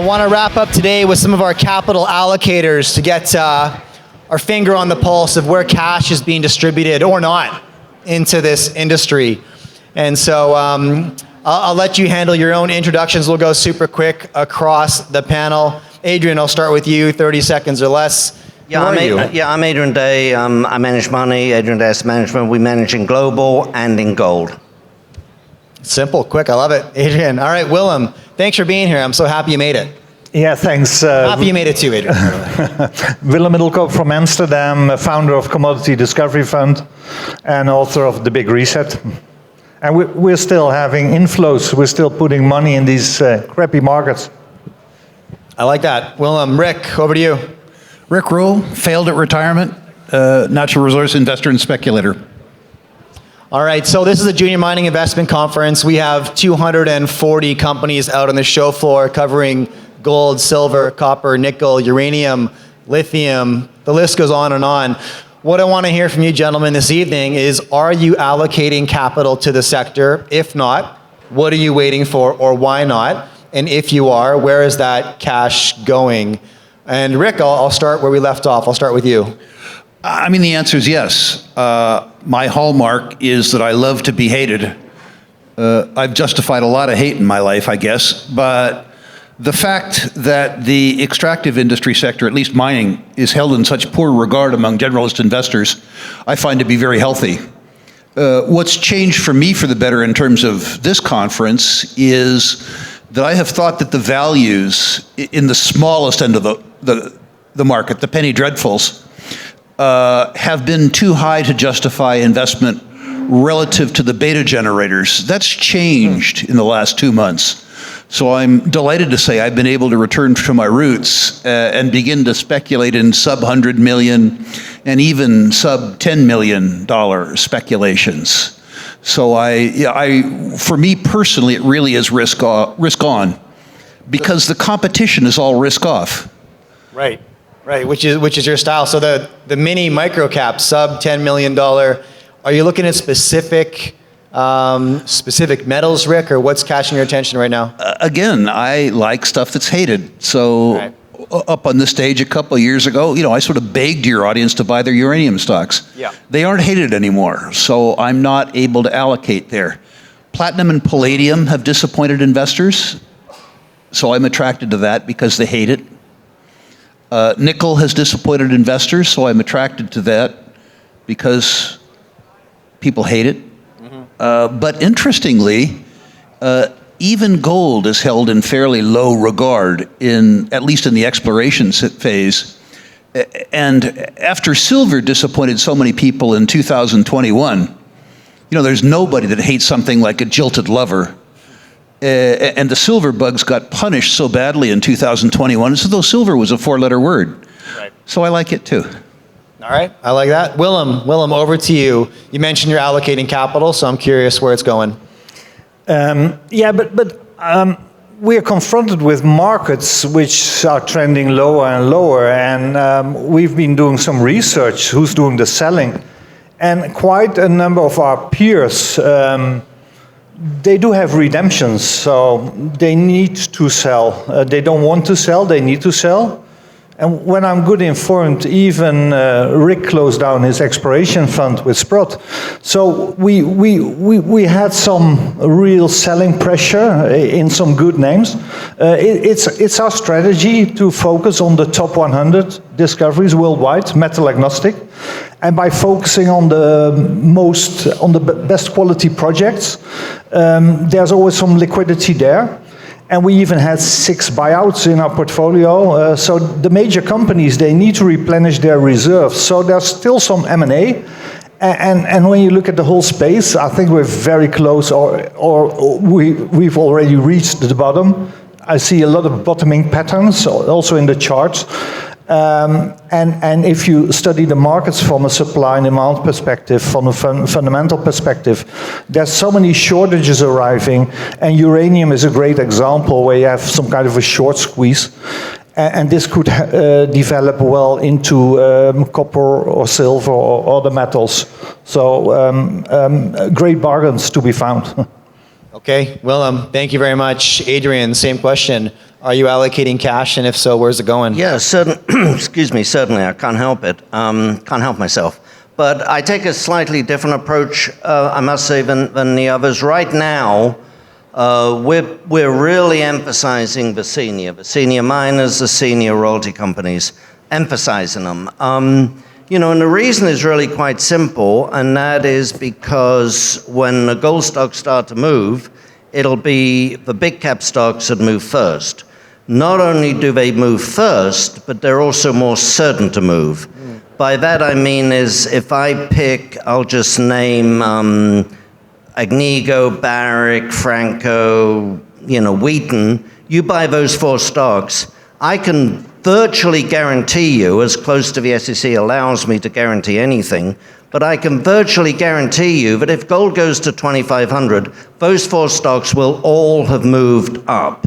want to wrap up today with some of our capital allocators to get our finger on the pulse of where cash is being distributed or not into this industry. And so I'll let you handle your own introductions. We'll go super quick across the panel. Adrian, I'll start with you, 30 seconds or less. I'm Adrian Day. I manage money, Adrian Day Asset Management. We manage in global and in gold. Simple, quick, I love it. Adrian. All right, Willem, thanks for being here. I'm so happy you made it. Yeah, thanks. Happy you made it too, Adrian. Willem Middelkoop from Amsterdam, founder of Commodity Discovery Fund and author of The Big Reset. And we're still having inflows. We're still putting money in these crappy markets. I like that. Willem, Rick, over to you. Rick Rule, failed at retirement, natural resource investor and speculator. All right, so this is a junior mining investment conference. We have 240 companies out on the show floor covering gold, silver, copper, nickel, uranium, lithium. The list goes on and on. What I want to hear from you gentlemen this evening is, are you allocating capital to the sector? If not, what are you waiting for or why not? And if you are, where is that cash going? And Rick, I'll start where we left off. I'll start with you. I mean, the answer is yes. My hallmark is that I love to be hated. I've justified a lot of hate in my life, I guess, but the fact that the extractive industry sector, at least mining, is held in such poor regard among generalist investors, I find to be very healthy. What's changed for me for the better in terms of this conference is that I have thought that the values in the smallest end of the market, the penny dreadfuls, have been too high to justify investment relative to the beta generators. That's changed in the last 2 months. So I'm delighted to say I've been able to return to my roots and begin to speculate in sub-100 million and even sub-$10 million speculations. So for me personally, it really is risk on, because the competition is all risk off. Right. Right, which is your style. So the mini micro cap, sub $10 million, are you looking at specific metals, Rick, or what's catching your attention right now? Again, I like stuff that's hated. So right. Up on this stage a couple of years ago, I sort of begged your audience to buy their uranium stocks. Yeah. They aren't hated anymore, so I'm not able to allocate there. Platinum and palladium have disappointed investors, so I'm attracted to that because they hate it. Nickel has disappointed investors, so I'm attracted to that because people hate it. Mm-hmm. But interestingly, even gold is held in fairly low regard, at least in the exploration phase. And after silver disappointed so many people in 2021, there's nobody that hates something like a jilted lover. And the silver bugs got punished so badly in 2021, as though silver was a 4-letter word. Right. So I like it too. All right, I like that. Willem, over to you. You mentioned you're allocating capital, so I'm curious where it's going. But we are confronted with markets which are trending lower and lower, and we've been doing some research, who's doing the selling, and quite a number of our peers they do have redemptions, so they need to sell. They don't want to sell, they need to sell. And when I'm good informed, even Rick closed down his exploration fund with Sprott. So we had some real selling pressure in some good names. It's our strategy to focus on the top 100 discoveries worldwide, metal agnostic. And by focusing on the best quality projects, there's always some liquidity there. And we even had 6 buyouts in our portfolio. So the major companies, they need to replenish their reserves. So there's still some M&A. And when you look at the whole space, I think we're very close, or we've already reached the bottom. I see a lot of bottoming patterns, also in the charts. And if you study the markets from a supply and demand perspective, from a fundamental perspective, there's so many shortages arriving, and uranium is a great example where you have some kind of a short squeeze, and this could develop well into copper or silver or other metals. So great bargains to be found. Okay, Willem, thank you very much. Adrian, same question. Are you allocating cash, and if so, where's it going? Yeah, excuse me, certainly, I can't help it. Can't help myself. But I take a slightly different approach, I must say, than the others. Right now, we're really emphasizing the senior miners, the senior royalty companies, emphasizing them. You know, and the reason is really quite simple, and that is because when the gold stocks start to move, it'll be the big cap stocks that move first. Not only do they move first, but they're also more certain to move. By that I mean is if I pick, I'll just name Agnico, Barrick, Franco, you know, Wheaton, you buy those 4 stocks, I can virtually guarantee you, as close to the SEC allows me to guarantee anything, but I can virtually guarantee you that if gold goes to 2,500, those 4 stocks will all have moved up.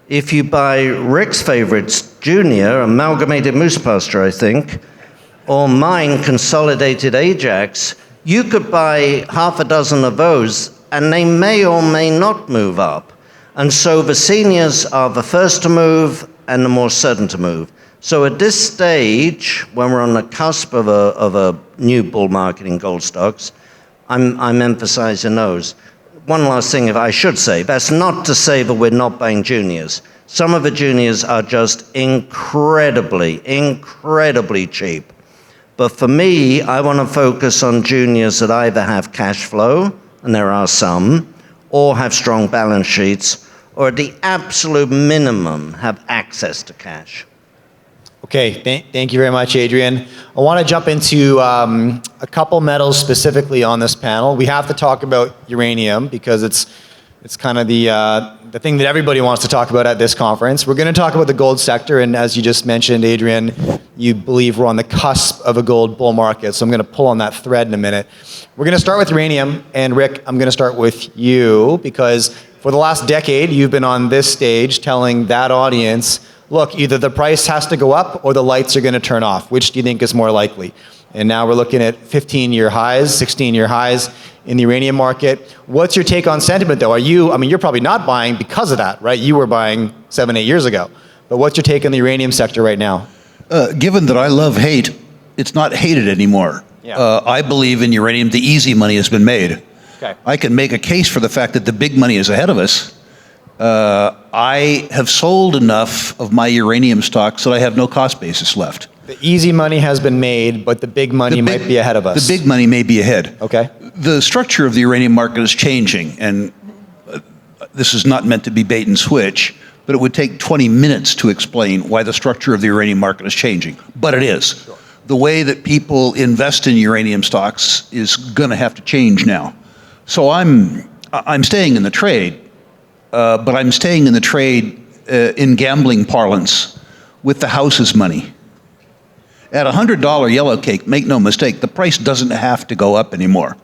If you buy Rick's favorites, Junior, Amalgamated Moose Pasture, I think, or mine, Consolidated Ajax, you could buy half a dozen of those, and they may or may not move up. And so the seniors are the first to move and the more certain to move. So at this stage, when we're on the cusp of a new bull market in gold stocks, I'm emphasizing those. One last thing, if I should say, that's not to say that we're not buying juniors. Some of the juniors are just incredibly, incredibly cheap. But for me, I want to focus on juniors that either have cash flow, and there are some, or have strong balance sheets, or at the absolute minimum, have access to cash. Okay, thank you very much, Adrian. I want to jump into a couple metals specifically on this panel. We have to talk about uranium because it's kind of the thing that everybody wants to talk about at this conference. We're going to talk about the gold sector, and as you just mentioned, Adrian, you believe we're on the cusp of a gold bull market, so I'm going to pull on that thread in a minute. We're going to start with uranium, and Rick, I'm going to start with you because for the last decade, you've been on this stage telling that audience, look, either the price has to go up or the lights are going to turn off. Which do you think is more likely? And now we're looking at 15-year highs, 16-year highs in the uranium market. What's your take on sentiment, though? You're probably not buying because of that, right? You were buying 7-8 years ago. But what's your take on the uranium sector right now? Given that I love hate, it's not hated anymore. Yeah. I believe in uranium, the easy money has been made. Okay. I can make a case for the fact that the big money is ahead of us. I have sold enough of my uranium stocks that I have no cost basis left. The easy money has been made, but the big money might be ahead of us. The big money may be ahead. Okay. The structure of the uranium market is changing, and this is not meant to be bait and switch, but it would take 20 minutes to explain why the structure of the uranium market is changing. But it is. Sure. The way that people invest in uranium stocks is going to have to change now. So I'm staying in the trade. But I'm staying in the trade in gambling parlance with the house's money. At $100 yellow cake, make no mistake, the price doesn't have to go up anymore.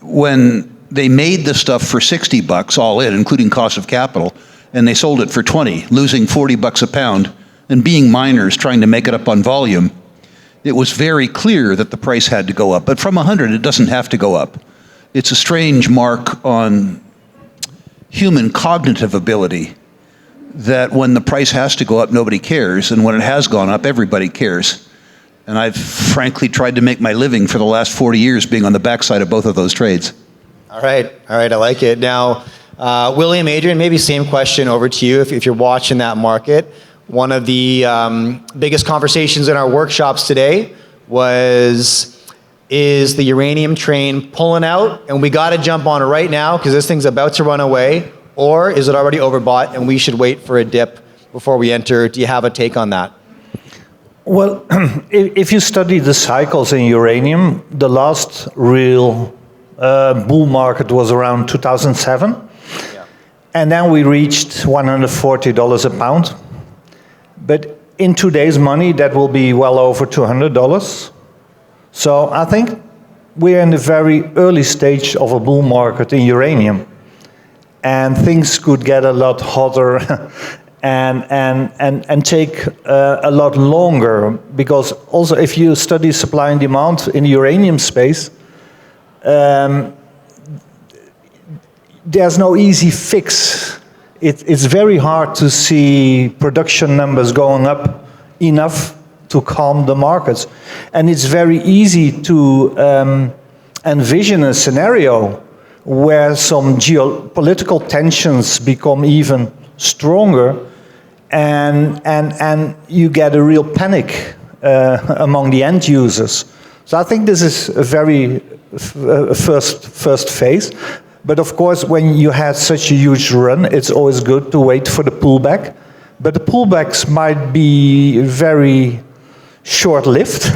When they made the stuff for $60 all in, including cost of capital, and they sold it for 20, losing $40 a pound, and being miners trying to make it up on volume, it was very clear that the price had to go up. But from 100, it doesn't have to go up. It's a strange mark on human cognitive ability that when the price has to go up, nobody cares, and when it has gone up, everybody cares. And I've frankly tried to make my living for the last 40 years being on the backside of both of those trades. All right, I like it. Now, William, Adrian, maybe same question over to you if you're watching that market. One of the biggest conversations in our workshops today was, is the uranium train pulling out and we got to jump on it right now because this thing's about to run away, or is it already overbought and we should wait for a dip before we enter? Do you have a take on that? Well, if you study the cycles in uranium, the last real bull market was around 2007. Yeah. And then we reached $140 a pound. But in today's money, that will be well over $200. So I think we're in the very early stage of a bull market in uranium. And things could get a lot hotter and take a lot longer. Because also if you study supply and demand in the uranium space, there's no easy fix it's very hard to see production numbers going up enough to calm the markets. And it's very easy to envision a scenario where some geopolitical tensions become even stronger, and you get a real panic among the end users. So I think this is a very first phase. But of course, when you had such a huge run, it's always good to wait for the pullback. But the pullbacks might be very short-lived,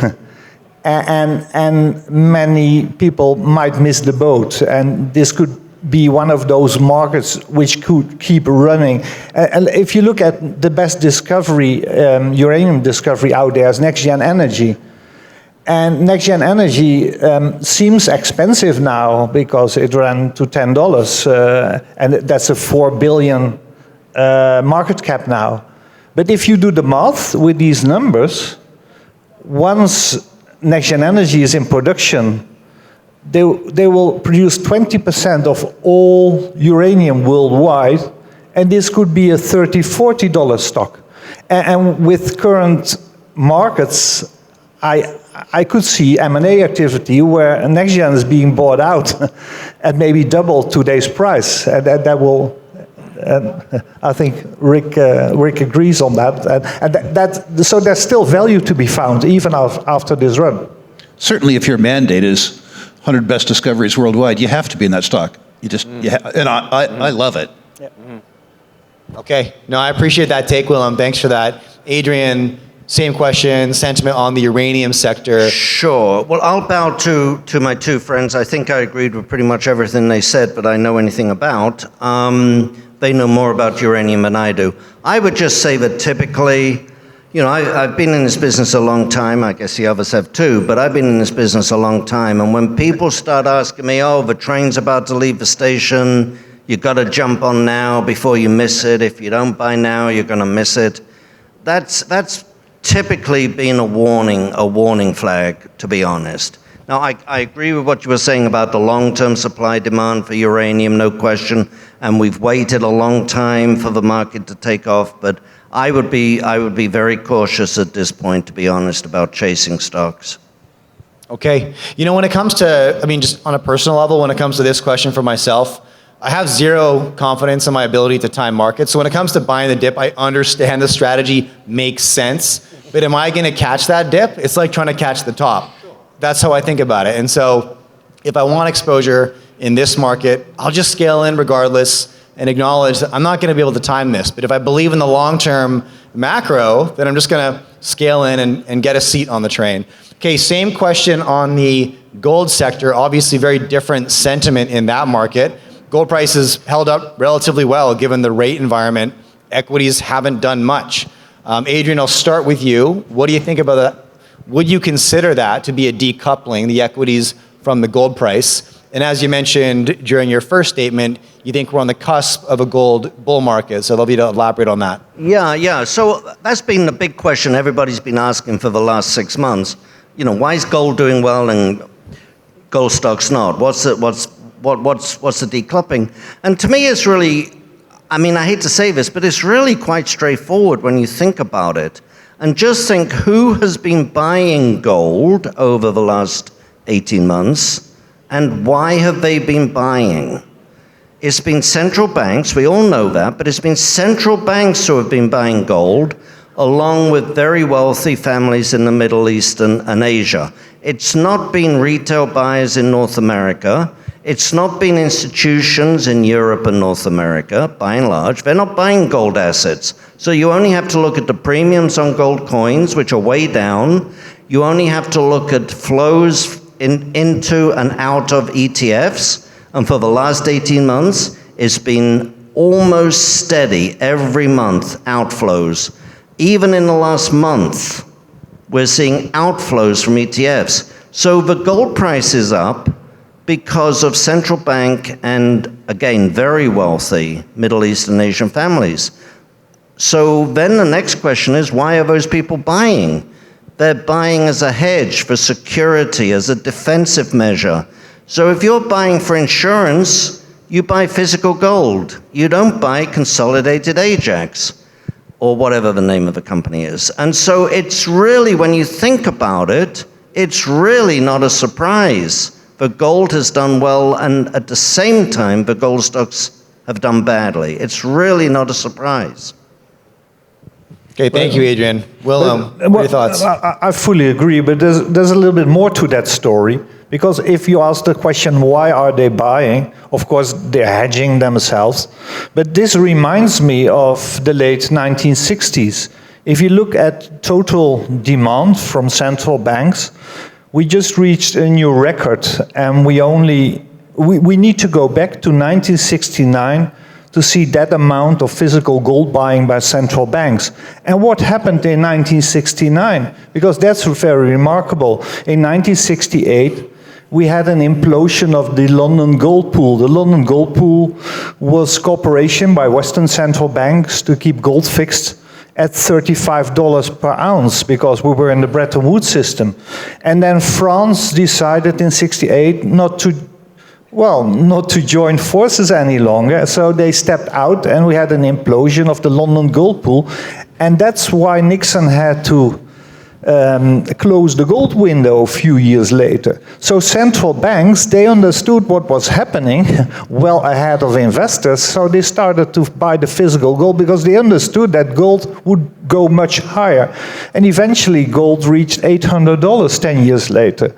and many people might miss the boat. And this could be one of those markets which could keep running. And if you look at the best discovery, uranium discovery out there, is NextGen Energy. And NextGen Energy seems expensive now because it ran to $10, and that's a $4 billion market cap now. But if you do the math with these numbers, once NextGen Energy is in production, they will produce 20% of all uranium worldwide, and this could be a $30, $40 stock. And with current markets, I could see M&A activity where NextGen is being bought out at maybe double today's price. And that will, I think Rick agrees on that. So there's still value to be found even after this run. Certainly, if your mandate is 100 best discoveries worldwide, you have to be in that stock. You just, and I love it. Okay, no, I appreciate that take, Willem. Thanks for that. Adrian, same question, sentiment on the uranium sector. Sure. Well, I'll bow to my two friends. I think I agreed with pretty much everything they said, but I know anything about. They know more about uranium than I do. I would just say that typically, you know, I've been in this business a long time. I guess the others have too, but I've been in this business a long time. And when people start asking me, oh, the train's about to leave the station, you got to jump on now before you miss it. If you don't buy now, you're going to miss it. That's typically been a warning flag, to be honest. Now, I agree with what you were saying about the long-term supply demand for uranium, no question, and we've waited a long time for the market to take off, but I would be very cautious at this point, to be honest, about chasing stocks. Okay. You know, when it comes to, I mean, just on a personal level, when it comes to this question for myself, I have zero confidence in my ability to time markets. So when it comes to buying the dip, I understand the strategy makes sense. But am I going to catch that dip? It's like trying to catch the top. That's how I think about it. And so if I want exposure in this market, I'll just scale in regardless and acknowledge that I'm not going to be able to time this. But if I believe in the long-term macro, then I'm just going to scale in and get a seat on the train. Okay, same question on the gold sector. Obviously, very different sentiment in that market. Gold prices held up relatively well given the rate environment. Equities haven't done much. Adrian, I'll start with you. What do you think about that? Would you consider that to be a decoupling, the equities from the gold price? And as you mentioned during your first statement, you think we're on the cusp of a gold bull market. So I'd love you to elaborate on that. Yeah. So that's been the big question everybody's been asking for the last 6 months. You know, why is gold doing well and gold stocks not? What's the decoupling? And to me, it's really, I mean, I hate to say this, but it's really quite straightforward when you think about it. And just think who has been buying gold over the last 18 months and why have they been buying? It's been central banks, we all know that, but it's been central banks who have been buying gold along with very wealthy families in the Middle East and Asia. It's not been retail buyers in North America. It's not been institutions in Europe and North America, by and large. They're not buying gold assets. So you only have to look at the premiums on gold coins, which are way down. You only have to look at flows into and out of ETFs. And for the last 18 months, it's been almost steady every month, outflows. Even in the last month, we're seeing outflows from ETFs. So the gold price is up because of central bank and, again, very wealthy Middle East and Asian families. So then the next question is, why are those people buying? They're buying as a hedge for security, as a defensive measure. So if you're buying for insurance, You buy physical gold. You don't buy Consolidated Ajax or whatever the name of the company is. And so it's really, when you think about it, it's really not a surprise. The gold has done well, and at the same time, the gold stocks have done badly. It's really not a surprise. Okay, thank you, Adrian. Willem, what are your thoughts? I fully agree, but there's a little bit more to that story. Because if you ask the question, why are they buying? Of course, they're hedging themselves. But this reminds me of the late 1960s. If you look at total demand from central banks, we just reached a new record, and we need to go back to 1969 to see that amount of physical gold buying by central banks. And what happened in 1969? Because that's very remarkable. In 1968, we had an implosion of the London gold pool. The London gold pool was cooperation by Western central banks to keep gold fixed at $35 per ounce, because we were in the Bretton Woods system. And then France decided in 68 not to join forces any longer. So they stepped out, and we had an implosion of the London gold pool. And that's why Nixon had to close the gold window a few years later. So central banks, they understood what was happening well ahead of investors, so they started to buy the physical gold because they understood that gold would go much higher. And eventually gold reached $800 10 years later.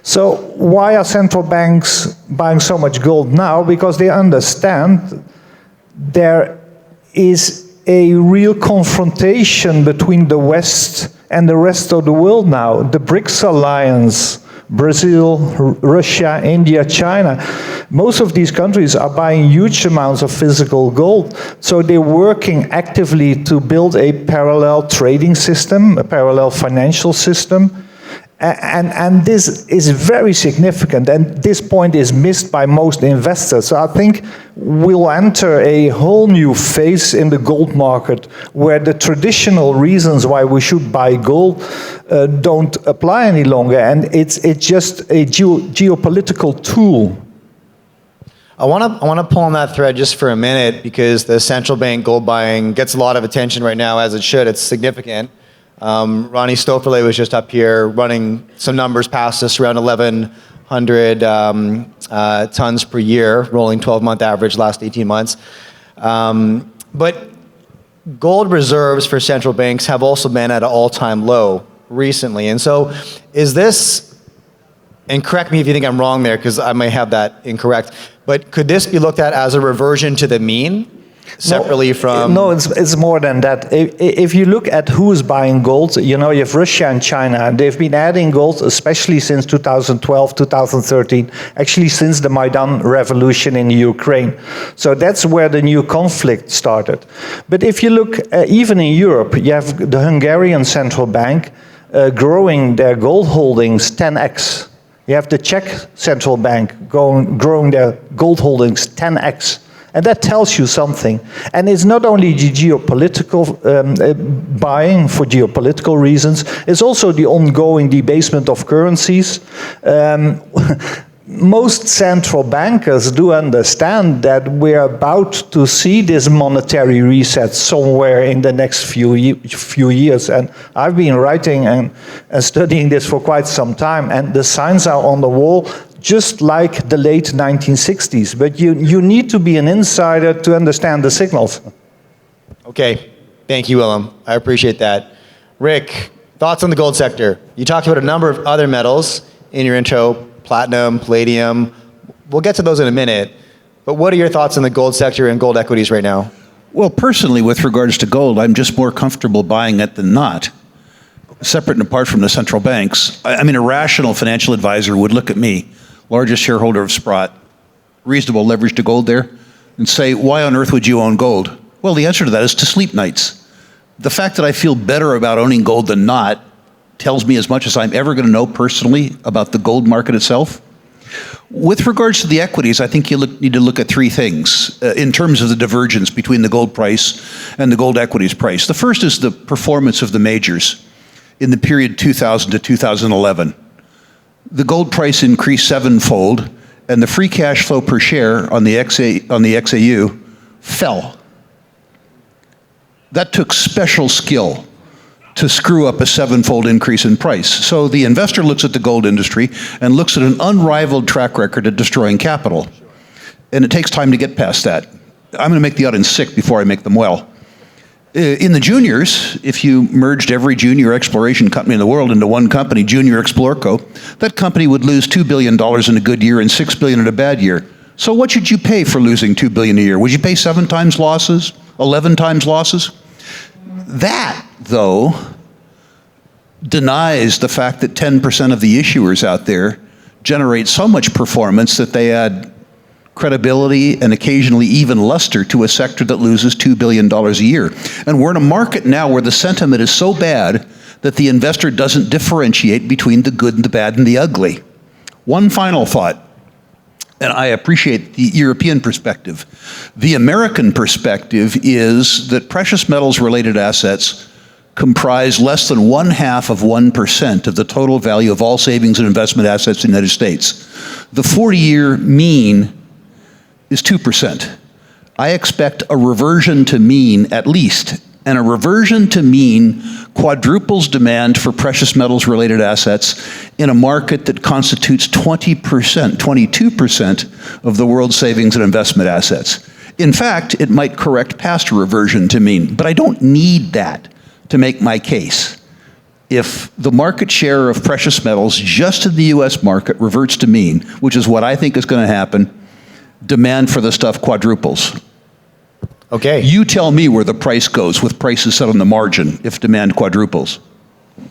So why are central banks buying so much gold now? Because they understand there is a real confrontation between the West and the rest of the world now. The BRICS alliance, Brazil, Russia, India, China, most of these countries are buying huge amounts of physical gold. So they're working actively to build a parallel trading system, a parallel financial system. And this is very significant, and this point is missed by most investors. So I think we'll enter a whole new phase in the gold market where the traditional reasons why we should buy gold don't apply any longer, and it's just a geopolitical tool. I want to pull on that thread just for a minute, because the central bank gold buying gets a lot of attention right now, as it should. It's significant. Ronnie Stoffele was just up here running some numbers past us, around 1,100 tons per year, rolling 12-month average last 18 months. But gold reserves for central banks have also been at an all-time low recently. And so is this, and correct me if you think I'm wrong there, because I may have that incorrect, but could this be looked at as a reversion to the mean? Separately from... No, it's more than that. If you look at who's buying gold, you have Russia and China. They've been adding gold, especially since 2012, 2013, actually since the Maidan revolution in Ukraine. So that's where the new conflict started. But if you look, even in Europe, you have the Hungarian central bank growing their gold holdings 10x. You have the Czech central bank growing their gold holdings 10x. And that tells you something. And it's not only the geopolitical buying for geopolitical reasons, it's also the ongoing debasement of currencies. Most central bankers do understand that we're about to see this monetary reset somewhere in the next few years. And I've been writing and studying this for quite some time, and the signs are on the wall, just like the late 1960s. But you need to be an insider to understand the signals. Okay, thank you, Willem. I appreciate that. Rick, thoughts on the gold sector? You talked about a number of other metals in your intro, platinum, palladium. We'll get to those in a minute. But what are your thoughts on the gold sector and gold equities right now? Well, personally, with regards to gold, I'm just more comfortable buying it than not. Separate and apart from the central banks. I mean, a rational financial advisor would look at me, largest shareholder of Sprott, reasonable leverage to gold there, and say, why on earth would you own gold? Well, the answer to that is to sleep nights. The fact that I feel better about owning gold than not tells me as much as I'm ever going to know personally about the gold market itself. With regards to the equities, I think you need to look at three things in terms of the divergence between the gold price and the gold equities price. The first is the performance of the majors in the period 2000 to 2011. The gold price increased sevenfold, and the free cash flow per share on the XAU fell. That took special skill to screw up a 7-fold increase in price. So the investor looks at the gold industry and looks at an unrivaled track record at destroying capital. And it takes time to get past that. I'm going to make the audience sick before I make them well. In the juniors, if you merged every junior exploration company in the world into one company, Junior Explorco, that company would lose $2 billion in a good year and $6 billion in a bad year. So what should you pay for losing $2 billion a year? Would you pay 7 times losses, 11 times losses? That, though, denies the fact that 10% of the issuers out there generate so much performance that they add credibility and occasionally even luster to a sector that loses $2 billion a year. And we're in a market now where the sentiment is so bad that the investor doesn't differentiate between the good and the bad and the ugly. One final thought, and I appreciate the European perspective. The American perspective is that precious metals related assets comprise less than 0.5% of the total value of all savings and investment assets in the United States. The 40-year mean is 2%. I expect a reversion to mean at least, and a reversion to mean quadruples demand for precious metals related assets in a market that constitutes 20%, 22% of the world's savings and investment assets. In fact, it might correct past a reversion to mean, but I don't need that to make my case. If the market share of precious metals just in the US market reverts to mean, which is what I think is going to happen, demand for the stuff quadruples. Okay. You tell me where the price goes with prices set on the margin if demand quadruples.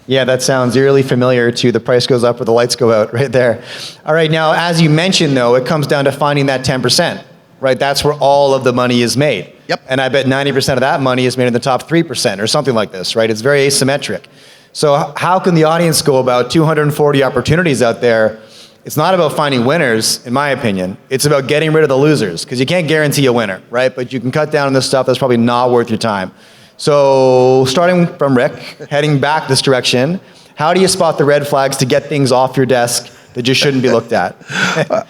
Yeah, that sounds eerily familiar to the price goes up or the lights go out right there. All right, now, as you mentioned, though, it comes down to finding that 10%, right? That's where all of the money is made. Yep. And I bet 90% of that money is made in the top 3% or something like this, right? It's very asymmetric. So how can the audience go about 240 opportunities out there? It's not about finding winners, in my opinion. It's about getting rid of the losers, because you can't guarantee a winner, right? But you can cut down on the stuff that's probably not worth your time. So starting from Rick, heading back this direction, how do you spot the red flags to get things off your desk that just shouldn't be looked at?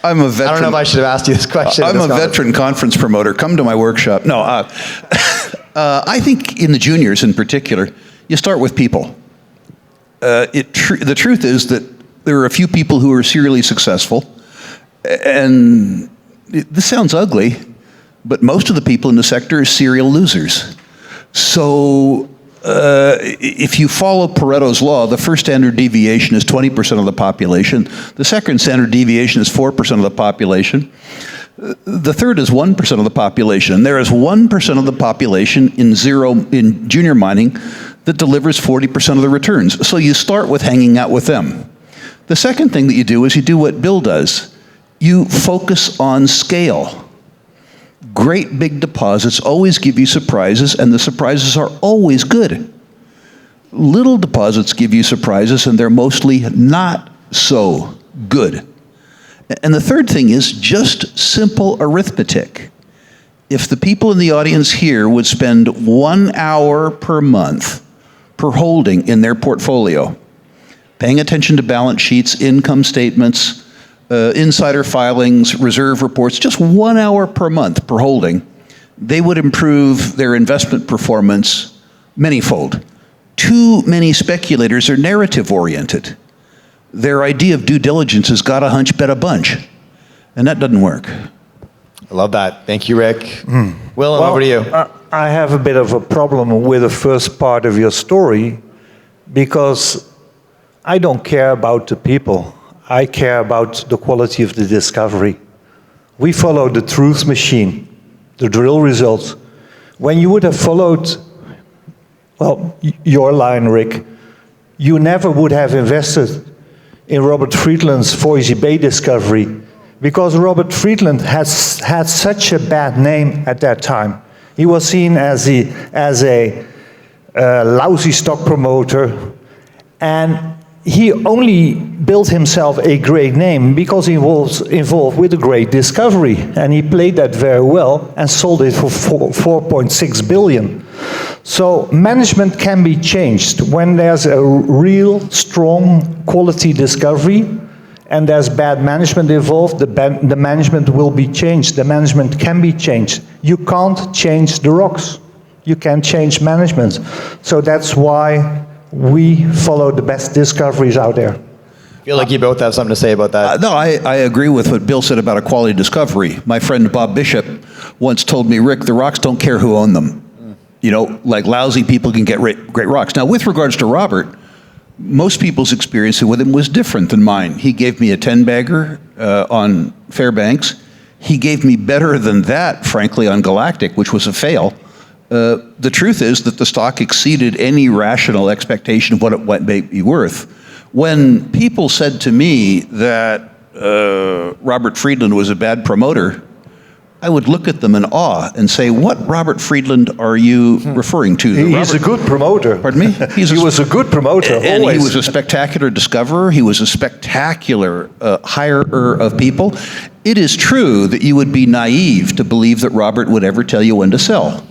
I'm a veteran. I don't know if I should have asked you this question. I'm a veteran conference promoter. Come to my workshop. No, I think in the juniors in particular, you start with people. The truth is that there are a few people who are serially successful, and this sounds ugly, but most of the people in the sector are serial losers. So if you follow Pareto's law, the first standard deviation is 20% of the population. The second standard deviation is 4% of the population. The third is 1% of the population. There is 1% of the population in junior mining that delivers 40% of the returns. So you start with hanging out with them. The second thing that you do is you do what Bill does. You focus on scale. Great big deposits always give you surprises, and the surprises are always good. Little deposits give you surprises, and they're mostly not so good. And the third thing is just simple arithmetic. If the people in the audience here would spend 1 hour per month per holding in their portfolio, paying attention to balance sheets, income statements, insider filings, reserve reports, just 1 hour per month per holding, they would improve their investment performance manyfold. Too many speculators are narrative-oriented. Their idea of due diligence has got a hunch, bet a bunch. And that doesn't work. I love that. Thank you, Rick. Willem, over to you. I have a bit of a problem with the first part of your story because I don't care about the people. I care about the quality of the discovery. We follow the truth machine, the drill results. When you would have followed, well, your line, Rick, you never would have invested in Robert Friedland's Voisey Bay discovery because Robert Friedland has had such a bad name at that time. He was seen as a lousy stock promoter, and he only built himself a great name because he was involved with a great discovery, and he played that very well and sold it for 4.6 billion. So management can be changed when there's a real strong quality discovery and there's bad management involved, the management will be changed. The management can be changed. You can't change the rocks. You can change management. So that's why we follow the best discoveries out there. I feel like you both have something to say about that. No, I agree with what Bill said about a quality discovery. My friend Bob Bishop once told me, Rick, the rocks don't care who owned them. You know, like lousy people can get great rocks. Now, with regards to Robert, most people's experience with him was different than mine. He gave me a 10-bagger on Fairbanks. He gave me better than that, frankly, on Galactic, which was a fail. The truth is that the stock exceeded any rational expectation of what it might be worth. When people said to me that Robert Friedland was a bad promoter, I would look at them in awe and say, what Robert Friedland are you referring to? He's a good promoter. Pardon me? He was a good promoter, and always. He was a spectacular discoverer. He was a spectacular hirer of people. It is true that you would be naive to believe that Robert would ever tell you when to sell.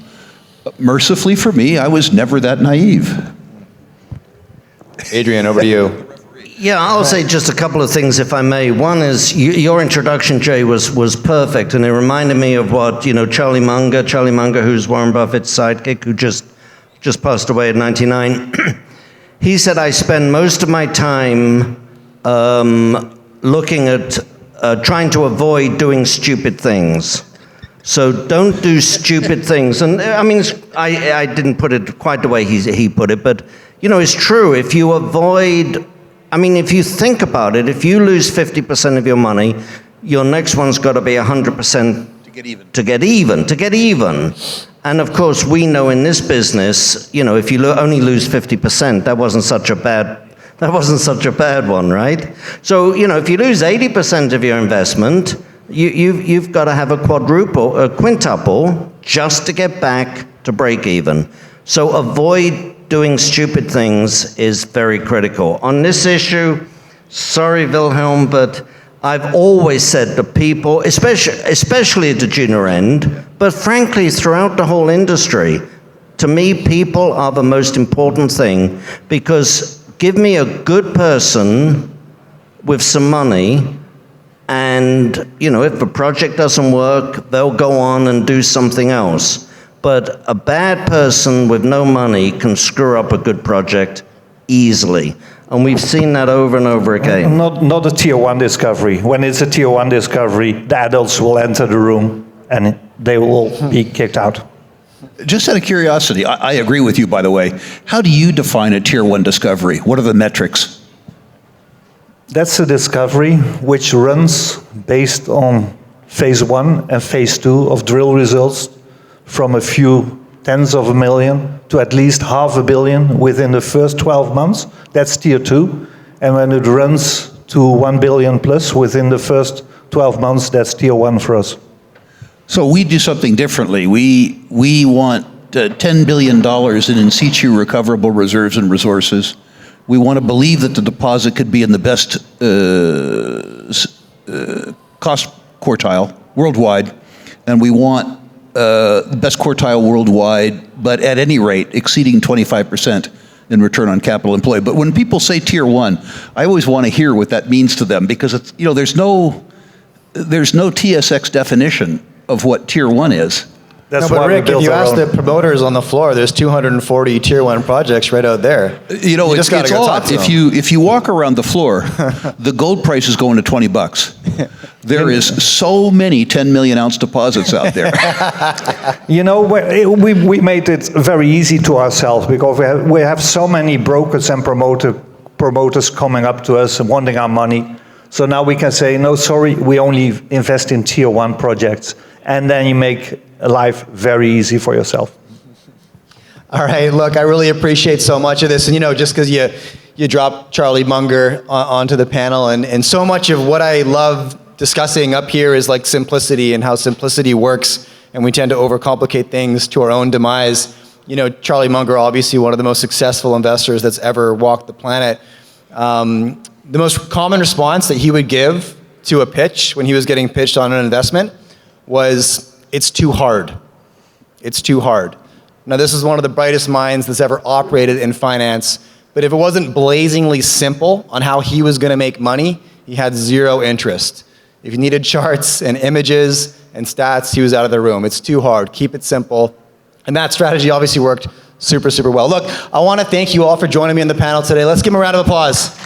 Mercifully for me, I was never that naive. Adrian, over to you. Yeah, I'll say just a couple of things, if I may. One is, your introduction, Jay, was perfect, and it reminded me of what, Charlie Munger, who's Warren Buffett's sidekick, who just passed away at 99. He said, I spend most of my time looking at, trying to avoid doing stupid things. So don't do stupid things. And I mean, I didn't put it quite the way he put it, but, it's true. If you avoid... if you think about it, if you lose 50% of your money, your next one's got to be 100% to get even. And of course, we know in this business, if you only lose 50%, that wasn't such a bad one, right? So, if you lose 80% of your investment, you've got to have a quintuple just to get back to break even. So avoid doing stupid things is very critical. On this issue, sorry, Wilhelm, but I've always said to people, especially at the junior end, but frankly, throughout the whole industry, to me, people are the most important thing, because give me a good person with some money, and, if the project doesn't work, they'll go on and do something else. But a bad person with no money can screw up a good project easily. And we've seen that over and over again. Not a tier 1 discovery. When it's a tier 1 discovery, the adults will enter the room and they will be kicked out. Just out of curiosity, I agree with you, by the way. How do you define a tier 1 discovery? What are the metrics? That's a discovery which runs based on phase 1 and phase 2 of drill results, from a few tens of a million to at least $500 million within the first 12 months. That's tier 2. And when it runs to 1 billion plus within the first 12 months, that's tier 1 for us. So we do something differently. We want $10 billion in situ recoverable reserves and resources. We want to believe that the deposit could be in the best cost quartile worldwide, and we want the best quartile worldwide, but at any rate, exceeding 25% in return on capital employed. But when people say tier 1, I always want to hear what that means to them, because it's, there's no TSX definition of what tier 1 is. That's no, but why Rick, if you ask the promoters on the floor, there's 240 tier 1 projects right out there. It's odd. If you walk around the floor, the gold price is going to $20. There is so many 10 million ounce deposits out there. We made it very easy to ourselves, because we have so many brokers and promoters coming up to us and wanting our money. So now we can say, no, sorry, we only invest in tier 1 projects. And then you make life very easy for yourself. All right, look, I really appreciate so much of this. And just because you dropped Charlie Munger onto the panel, and so much of what I love discussing up here is like simplicity and how simplicity works, and we tend to overcomplicate things to our own demise. Charlie Munger, obviously one of the most successful investors that's ever walked the planet. The most common response that he would give to a pitch when he was getting pitched on an investment was, it's too hard. It's too hard. Now, this is one of the brightest minds that's ever operated in finance, but if it wasn't blazingly simple on how he was going to make money, he had zero interest. If you needed charts and images and stats, he was out of the room. It's too hard. Keep it simple. And that strategy obviously worked super, super well. Look, I want to thank you all for joining me on the panel today. Let's give him a round of applause.